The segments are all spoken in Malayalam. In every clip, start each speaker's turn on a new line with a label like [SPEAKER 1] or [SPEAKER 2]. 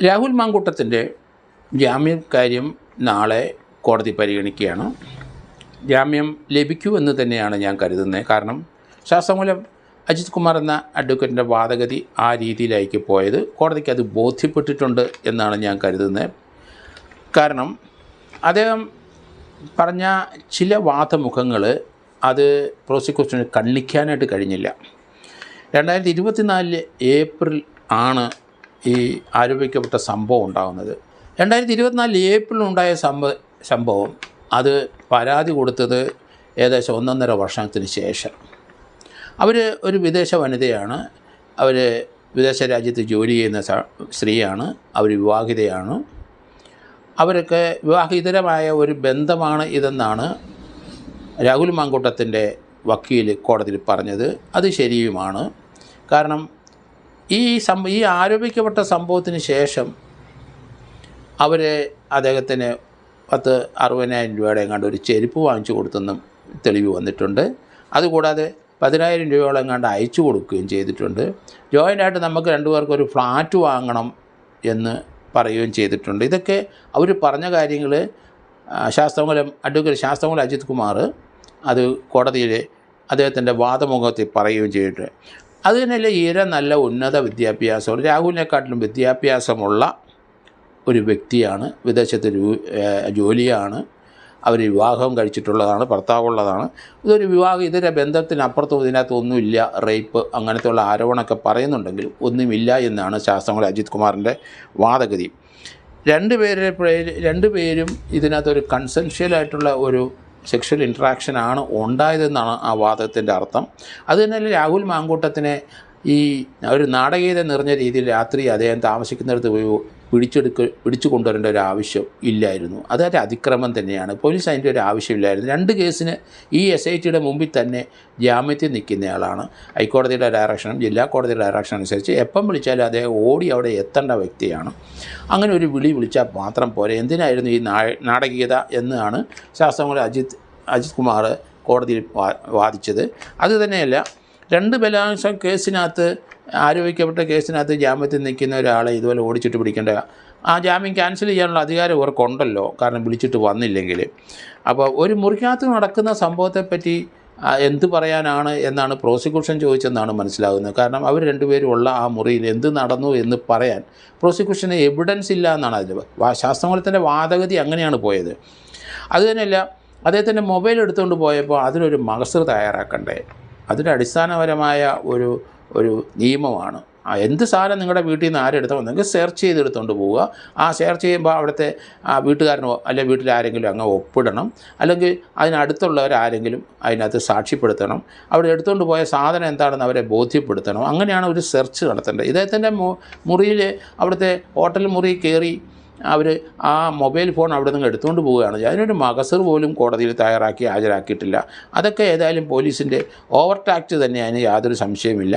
[SPEAKER 1] രാഹുൽ മാങ്കൂട്ടത്തിൻ്റെ ജാമ്യം കാര്യം നാളെ കോടതി പരിഗണിക്കുകയാണ്. ജാമ്യം ലഭിക്കുമെന്ന് തന്നെയാണ് ഞാൻ കരുതുന്നത്. കാരണം ശാസ്തമംഗലം അജിത് കുമാർ എന്ന അഡ്വക്കേറ്റിൻ്റെ വാദഗതി ആ രീതിയിലേക്ക് പോയത് കോടതിക്ക് അത് ബോധ്യപ്പെട്ടിട്ടുണ്ട് എന്നാണ് ഞാൻ കരുതുന്നത്. കാരണം അദ്ദേഹം പറഞ്ഞ ചില വാദമുഖങ്ങൾ അത് പ്രോസിക്യൂഷന് കണ്ണിക്കാനായിട്ട് കഴിഞ്ഞില്ല. 2024 ഏപ്രിൽ ആണ് ഈ ആരോപിക്കപ്പെട്ട സംഭവം ഉണ്ടാകുന്നത്. 2024 ഏപ്രിലുണ്ടായ സംഭവം അത് പരാതി കൊടുത്തത് ഏകദേശം 1.5 വർഷത്തിന് ശേഷം. അവർ ഒരു വിദേശ വനിതയാണ്, അവർ വിദേശ രാജ്യത്ത് ജോലി ചെയ്യുന്ന സ്ത്രീയാണ്, അവർ വിവാഹിതയാണ്. അവരൊക്കെ വിവാഹിതരമായ ഒരു ബന്ധമാണ് ഇതെന്നാണ് രാഹുൽ മാങ്കൂട്ടത്തിൻ്റെ വക്കീൽ കോടതിയിൽ പറഞ്ഞത്. അത് ശരിയുമാണ്. കാരണം ഈ ആരോപിക്കപ്പെട്ട സംഭവത്തിന് ശേഷം അവർ അദ്ദേഹത്തിന് 60,000 രൂപയുടെ എങ്ങാണ്ട് ഒരു ചെരുപ്പ് വാങ്ങിച്ചു കൊടുത്തെന്നും തെളിവ് വന്നിട്ടുണ്ട്. അതുകൂടാതെ 10,000 രൂപയോളം എങ്ങാണ്ട് അയച്ചു കൊടുക്കുകയും ചെയ്തിട്ടുണ്ട്. ജോയിൻ്റായിട്ട് നമുക്ക് രണ്ടുപേർക്കും ഒരു ഫ്ലാറ്റ് വാങ്ങണം എന്ന് പറയുകയും ചെയ്തിട്ടുണ്ട്. ഇതൊക്കെ അവർ പറഞ്ഞ കാര്യങ്ങൾ അഡ്വക്കേറ്റ് ശാസ്തമംഗലം അജിത് കുമാർ അത് കോടതിയിൽ അദ്ദേഹത്തിൻ്റെ വാദമുഖത്തിൽ പറയുകയും ചെയ്തിട്ടുണ്ട്. അതുതന്നെയല്ല നല്ല ഉന്നത വിദ്യാഭ്യാസമുള്ള, രാഹുലിനെക്കാട്ടിലും വിദ്യാഭ്യാസമുള്ള ഒരു വ്യക്തിയാണ്, വിദേശത്ത് ജോലിയാണ്, അവർ വിവാഹം കഴിച്ചിട്ടുള്ളതാണ്, ഭർത്താവുള്ളതാണ്. ഇതൊരു ഇതര ബന്ധത്തിനപ്പുറത്തും ഇതിനകത്തൊന്നുമില്ല, റേപ്പ് അങ്ങനത്തെ ഉള്ള ആരോപണമൊക്കെ പറയുന്നുണ്ടെങ്കിൽ ഒന്നുമില്ല എന്നാണ് ശാസ്തമംഗലം അജിത് കുമാറിൻ്റെ വാദഗതി. രണ്ടുപേരും ഇതിനകത്തൊരു കൺസെൻഷ്വലായിട്ടുള്ള ഒരു സെക്ഷൽ ഇൻട്രാക്ഷനാണ് ഉണ്ടായതെന്നാണ് ആ വാദത്തിൻ്റെ അർത്ഥം. അതുതന്നെയല്ല രാഹുൽ മാങ്കൂട്ടത്തിനെ ഈ ഒരു നാടകീയത നിറഞ്ഞ രീതിയിൽ രാത്രി അദ്ദേഹം താമസിക്കുന്നിടത്ത് പോയി പിടിച്ചു കൊണ്ടുവരേണ്ട ഒരു ആവശ്യം ഇല്ലായിരുന്നു. അതൊരു അതിക്രമം തന്നെയാണ്. പോലീസ് അതിൻ്റെ ഒരു ആവശ്യമില്ലായിരുന്നു. 2 കേസിന് ഈ SITയുടെ മുമ്പിൽ തന്നെ ജാമ്യത്തിൽ നിൽക്കുന്നയാളാണ്. ഹൈക്കോടതിയുടെ ഡയറക്ഷനും ജില്ലാ കോടതിയുടെ ഡയറക്ഷൻ അനുസരിച്ച് എപ്പം വിളിച്ചാലും അദ്ദേഹം ഓടി അവിടെ എത്തേണ്ട വ്യക്തിയാണ്. അങ്ങനെ ഒരു വിളിച്ചാൽ മാത്രം പോരെ, എന്തിനായിരുന്നു ഈ നാടകീയത എന്നാണ് ശാസ്തമംഗലം അജിത് കുമാർ കോടതിയിൽ വാദിച്ചത്. അതുതന്നെയല്ല, 2 ബലാത്സംഗ കേസിനകത്ത് ആരോപിക്കപ്പെട്ട കേസിനകത്ത് ജാമ്യത്തിൽ നിൽക്കുന്ന ഒരാളെ ഇതുപോലെ ഓടിച്ചിട്ട് പിടിക്കേണ്ട, ആ ജാമ്യം ക്യാൻസൽ ചെയ്യാനുള്ള അധികാരം ഇവർക്കുണ്ടല്ലോ, കാരണം വിളിച്ചിട്ട് വന്നില്ലെങ്കിൽ. അപ്പോൾ ഒരു മുറിക്കകത്ത് നടക്കുന്ന സംഭവത്തെപ്പറ്റി എന്ത് പറയാനാണ് എന്നാണ് പ്രോസിക്യൂഷൻ ചോദിച്ചതെന്നാണ് മനസ്സിലാകുന്നത്. കാരണം അവർ രണ്ടുപേരും ഉള്ള ആ മുറിയിൽ എന്ത് നടന്നു എന്ന് പറയാൻ പ്രോസിക്യൂഷന് എവിഡൻസ് ഇല്ല എന്നാണ് അതിൽ ശാസ്തമംഗലത്തിൻ്റെ വാദഗതി അങ്ങനെയാണ് പോയത്. അതുതന്നെയല്ല, അദ്ദേഹത്തിൻ്റെ മൊബൈൽ എടുത്തുകൊണ്ട് പോയപ്പോൾ അതിനൊരു മഗസർ തയ്യാറാക്കണ്ടേ? അതിൻ്റെ അടിസ്ഥാനപരമായ ഒരു നിയമമാണ്. എന്ത് സാധനം നിങ്ങളുടെ വീട്ടിൽ നിന്ന് ആരെടുത്തോ നിങ്ങൾക്ക് സെർച്ച് ചെയ്തെടുത്തുകൊണ്ട് പോവുക. ആ സെർച്ച് ചെയ്യുമ്പോൾ അവിടുത്തെ വീട്ടുകാരനോ അല്ലെങ്കിൽ വീട്ടിലാരെങ്കിലും അങ്ങ് ഒപ്പിടണം, അല്ലെങ്കിൽ അതിനടുത്തുള്ളവരാരെങ്കിലും അതിനകത്ത് സാക്ഷ്യപ്പെടുത്തണം. അവിടെ എടുത്തുകൊണ്ട് പോയ സാധനം എന്താണെന്ന് അവരെ ബോധ്യപ്പെടുത്തണം. അങ്ങനെയാണ് ഒരു സെർച്ച് നടത്തേണ്ടത്. ഇദ്ദേഹത്തിൻ്റെ മുറിയിൽ, അവിടുത്തെ ഹോട്ടൽ മുറി കയറി അവർ ആ മൊബൈൽ ഫോൺ അവിടെ നിന്ന് എടുത്തുകൊണ്ട് പോവുകയാണ്. അതിനൊരു മഗസർ പോലും കോടതിയിൽ ഹാജരാക്കിയിട്ടില്ല. അതൊക്കെ ഏതായാലും പോലീസിൻ്റെ ഓവർ ടാക്റ്റ് തന്നെ, അതിന് യാതൊരു സംശയമില്ല.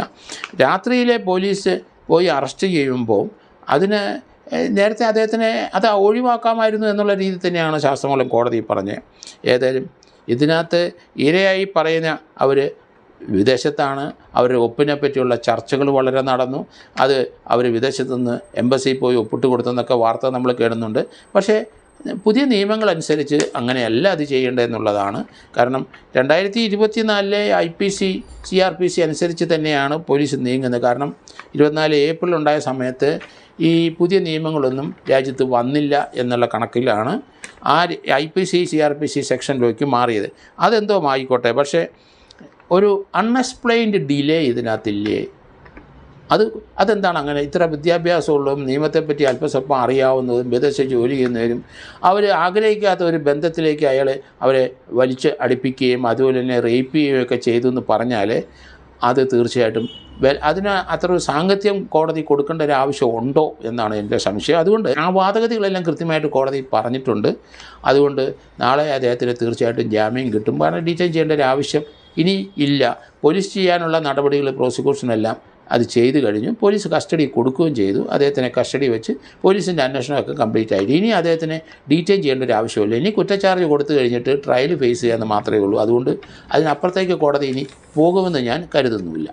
[SPEAKER 1] രാത്രിയിലെ പോലീസ് പോയി അറസ്റ്റ് ചെയ്യുമ്പോൾ അതിന് നേരത്തെ അദ്ദേഹത്തിനെ അത് ഒഴിവാക്കാമായിരുന്നു എന്നുള്ള രീതി തന്നെയാണ് ശാസ്തമംഗലം കോടതി പറഞ്ഞത്. ഏതായാലും ഇതിനകത്ത് ഇരയായി പറയുന്ന അവർ വിദേശത്താണ്, അവരുടെ ഒപ്പിനെ പറ്റിയുള്ള ചർച്ചകൾ വളരെ നടന്നു. അവർ വിദേശത്തു നിന്ന് എംബസിയിൽ പോയി ഒപ്പിട്ട് കൊടുത്തെന്നൊക്കെ വാർത്ത നമ്മൾ കേൾക്കുന്നുണ്ട്. പക്ഷേ പുതിയ നിയമങ്ങളനുസരിച്ച് അങ്ങനെയല്ല അത് ചെയ്യേണ്ടതെന്നുള്ളതാണ്. കാരണം 2024 IPC CRPC അനുസരിച്ച് തന്നെയാണ് പോലീസ് നീങ്ങുന്നത്. കാരണം 24 ഏപ്രിലുണ്ടായ സമയത്ത് ഈ പുതിയ നിയമങ്ങളൊന്നും രാജ്യത്ത് വന്നില്ല എന്നുള്ള കണക്കിലാണ് ആ IPC CRPC സെക്ഷനിലേക്ക് മാറിയത്. അതെന്തോ ആയിക്കോട്ടെ, പക്ഷേ ഒരു അൺഎക്സ്പ്ലെയിൻഡ് ഡിലേ ഇതിനകത്തില്ലേ? അതെന്താണ് അങ്ങനെ? ഇത്ര വിദ്യാഭ്യാസമുള്ളതും നിയമത്തെപ്പറ്റി അല്പസ്വല്പം അറിയാവുന്നതും വിദേശ ജോലി ചെയ്യുന്നവരും അവർ ആഗ്രഹിക്കാത്ത ഒരു ബന്ധത്തിലേക്ക് അവരെ വലിച്ച് അടുപ്പിക്കുകയും അതുപോലെ തന്നെ റേപ്പ് ചെയ്യുകയൊക്കെ ചെയ്തു എന്ന് പറഞ്ഞാൽ അത് തീർച്ചയായിട്ടും അതിന് അത്ര ഒരു സാങ്കത്യം കോടതി കൊടുക്കേണ്ട ഒരു ആവശ്യം ഉണ്ടോ എന്നാണ് എൻ്റെ സംശയം. അതുകൊണ്ട് ആ വാദഗതികളെല്ലാം കൃത്യമായിട്ട് കോടതി പറഞ്ഞിട്ടുണ്ട്. അതുകൊണ്ട് നാളെ അദ്ദേഹത്തിന് തീർച്ചയായിട്ടും ജാമ്യം കിട്ടും. കാരണം ഡീറ്റെയിൻ ചെയ്യേണ്ട ഒരു ആവശ്യം ഇനി ഇല്ല. പോലീസ് ചെയ്യാനുള്ള നടപടികൾ പ്രോസിക്യൂഷനെല്ലാം അത് ചെയ്തു കഴിഞ്ഞു. പോലീസ് കസ്റ്റഡി കൊടുക്കുകയും ചെയ്തു. അദ്ദേഹത്തിനെ കസ്റ്റഡി വെച്ച് പോലീസിൻ്റെ അന്വേഷണമൊക്കെ കംപ്ലീറ്റ് ആയിട്ട് ഇനി അദ്ദേഹത്തിനെ ഡീറ്റെയിൻ ചെയ്യേണ്ട ഒരു ആവശ്യമില്ല. ഇനി കുറ്റച്ചാർജ് കൊടുത്തു കഴിഞ്ഞിട്ട് ട്രയൽ ഫേസ് ചെയ്യാമെന്ന് മാത്രമേ ഉള്ളൂ. അതുകൊണ്ട് അതിനപ്പുറത്തേക്ക് കോടതി ഇനി പോകുമെന്ന് ഞാൻ കരുതുന്നുമില്ല.